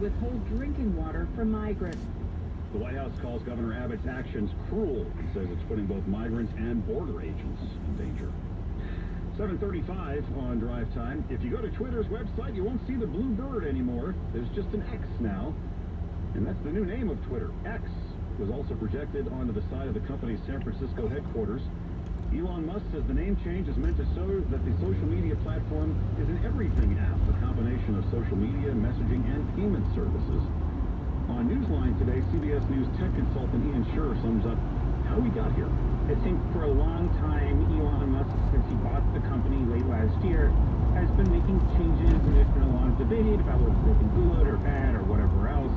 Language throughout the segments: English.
withhold drinking water from migrants. The White House calls Governor Abbott's actions cruel and says it's putting both migrants and border agents in danger. 7:35 on Drive Time. If you go to Twitter's website, you won't see the blue bird anymore. There's just an X now. And that's the new name of Twitter. X was also projected onto the side of the company's San Francisco headquarters. Elon Musk says the name change is meant to show that the social media platform is an everything app, a combination of social media, messaging, and payment services. On Newsline today, CBS News tech consultant Ian Sherr sums up how we got here. I think for a long time, Elon Musk, since he bought the company late last year, has been making changes, and there's been a lot of debate about whether they've been good or bad or whatever else.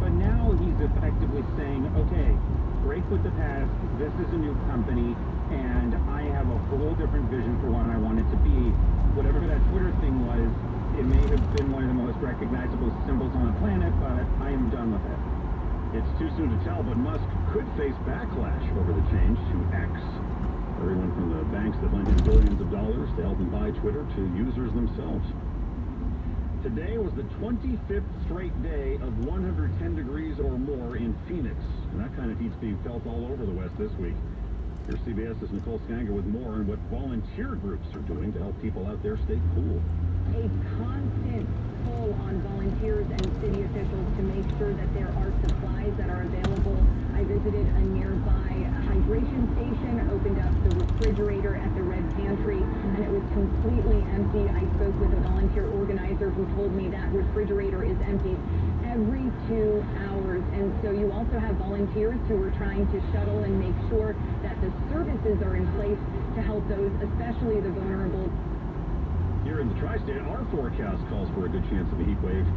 But now he's effectively saying, okay, break with the past, this is a new company, and I have a whole different vision for what I want it to be. Whatever that Twitter thing was, it may have been one of the most recognizable symbols on the planet, but I am done with it. It's too soon to tell, but Musk could face backlash over the change to X. Everyone from the banks that lent him billions of dollars to help him buy Twitter to users themselves. Today was the 25th straight day of 110 degrees or more in Phoenix. And that kind of heat's being felt all over the West this week. Here's CBS's Nicole Skanger with more on what volunteer groups are doing to help people out there stay cool. A constant pull on volunteers and city officials to make sure that there are supplies that are available. I visited a nearby hydration station, opened up the refrigerator at the Red Pantry, and it was completely empty. I spoke with a volunteer organizer who told me that refrigerator is emptied every 2 hours. And so you also have volunteers who are trying to shuttle and make sure that the services are in place to help those, especially the vulnerable. Here in the tri-state, our forecast calls for a good chance of a heat wave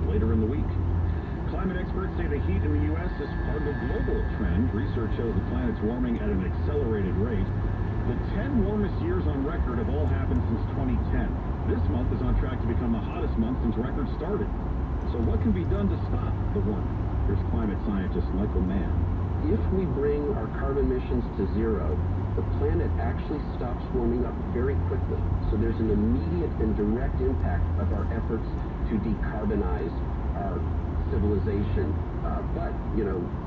later in the week. Climate experts say the heat in the U.S. is part of a global trend. Research shows the planet's warming at an accelerated rate. The 10 warmest years on record have all happened since 2010. This month is on track to become the hottest month since records started. So what can be done to stop the warming? Here's climate scientist Michael Mann. If we bring our carbon emissions to zero, the planet actually stops warming up very quickly. So there's an immediate and direct impact of our efforts to decarbonize our civilization. But,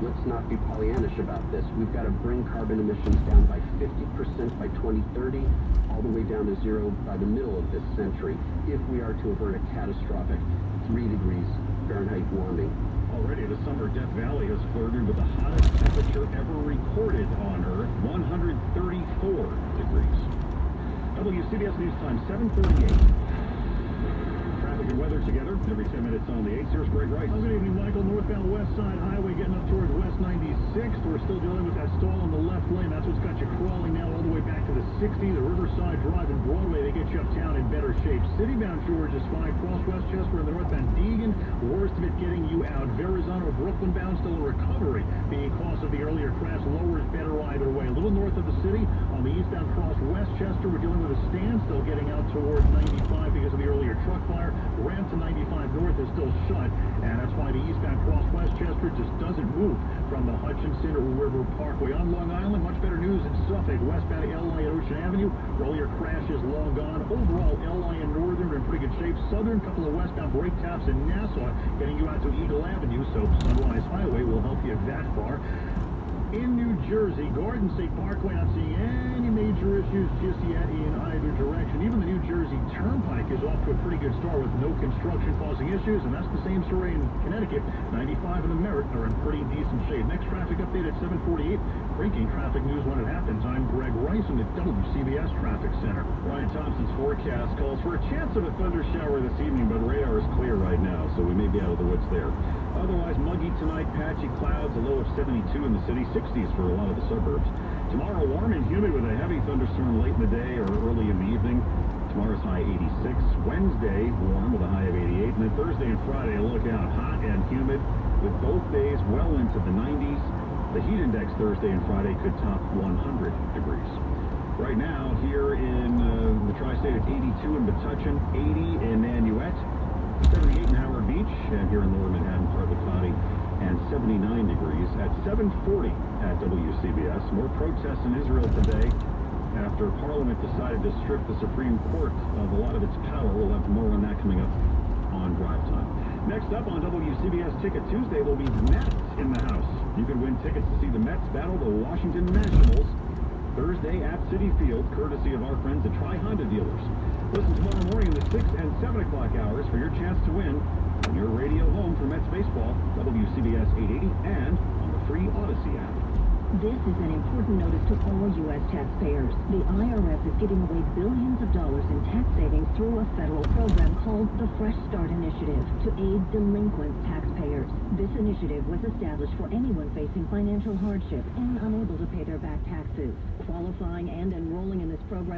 let's not be Pollyannish about this. We've got to bring carbon emissions down by 50% by 2030, all the way down to zero by the middle of this century, if we are to avert a catastrophic 3 degrees Fahrenheit warming. Already, the summer Death Valley has flirted with the hottest temperature ever recorded on Earth, 134 degrees. WCBS News Time, 7:38. Traffic and weather together every 10 minutes on the 8th. Here's Greg Rice. Good evening, Michael. Northbound West Side Highway getting up towards West 96th. We're still dealing with that stall on the left lane. That's what's got you crawling now all the way back to the 60. The Riverside Drive and Broadway, they get you uptown in better shape. Citybound George is fine. Cross Westchester and the northbound Deegan. Worst of it getting you out. Verrazano, Brooklyn bound still in recovery because of the earlier crash. Lower is better either way. A little north of the city on the eastbound Cross Westchester, we're dealing with a standstill getting out towards 95 because of the earlier truck fire. Ramp to 95 north is still shut, and that's why the eastbound Cross Westchester just doesn't move from the Hutchinson River Parkway. On Long Island, much better news in Suffolk. Westbound LI at Ocean Avenue, earlier crash is long gone. Overall, LI and Northern are in pretty good shape. Southern, couple of westbound brake taps in Nassau, getting you out to Eagle Avenue, so Sunrise Highway will help you that far. In New Jersey, Garden State Parkway, not seeing any major issues just yet in either direction. Even the New Jersey Turnpike is off to a pretty good start with no construction causing issues, and that's the same story in Connecticut. 95 and the Merritt are in pretty decent shape. Next traffic update at 7:48. Breaking traffic news when it happens. I'm Greg Rice in the WCBS Traffic Center. Ryan Thompson's forecast calls for a chance of a thunder shower this evening, but radar is clear right now, so we may be out of the woods there. Otherwise, muggy tonight, patchy clouds, a low of 72 in the city, 60s for a lot of the suburbs. Tomorrow, warm and humid with a heavy thunderstorm late in the day or early in the evening. Tomorrow's high 86. Wednesday, warm with a high of 88. And then Thursday and Friday, look out, hot and humid with both days well into the 90s. The heat index Thursday and Friday could top 100 degrees. Right now, here in the tri-state, it's 82 in Metuchen, 80 in Nanuet, 78 in Howard Beach, and here in lower Manhattan, partly cloudy, and 79 degrees at 7:40 at WCBS. More protests in Israel today after Parliament decided to strip the Supreme Court of a lot of its power. We'll have more on that coming up on Drive Time. Next up on WCBS Ticket Tuesday will be Mets in the house. You can win tickets to see the Mets battle the Washington Nationals Thursday at Citi Field, courtesy of our friends at Tri-Honda dealers. Listen tomorrow morning in the 6 and 7 o'clock hours for your chance to win on your radio home for Mets baseball, WCBS 880, and on the free Odyssey app. This is an important notice to all U.S. taxpayers. The IRS is giving away billions of dollars in tax savings through a federal program called the Fresh Start Initiative to aid delinquent taxpayers. This initiative was established for anyone facing financial hardship and unable to pay their back taxes. Qualifying and enrolling in this program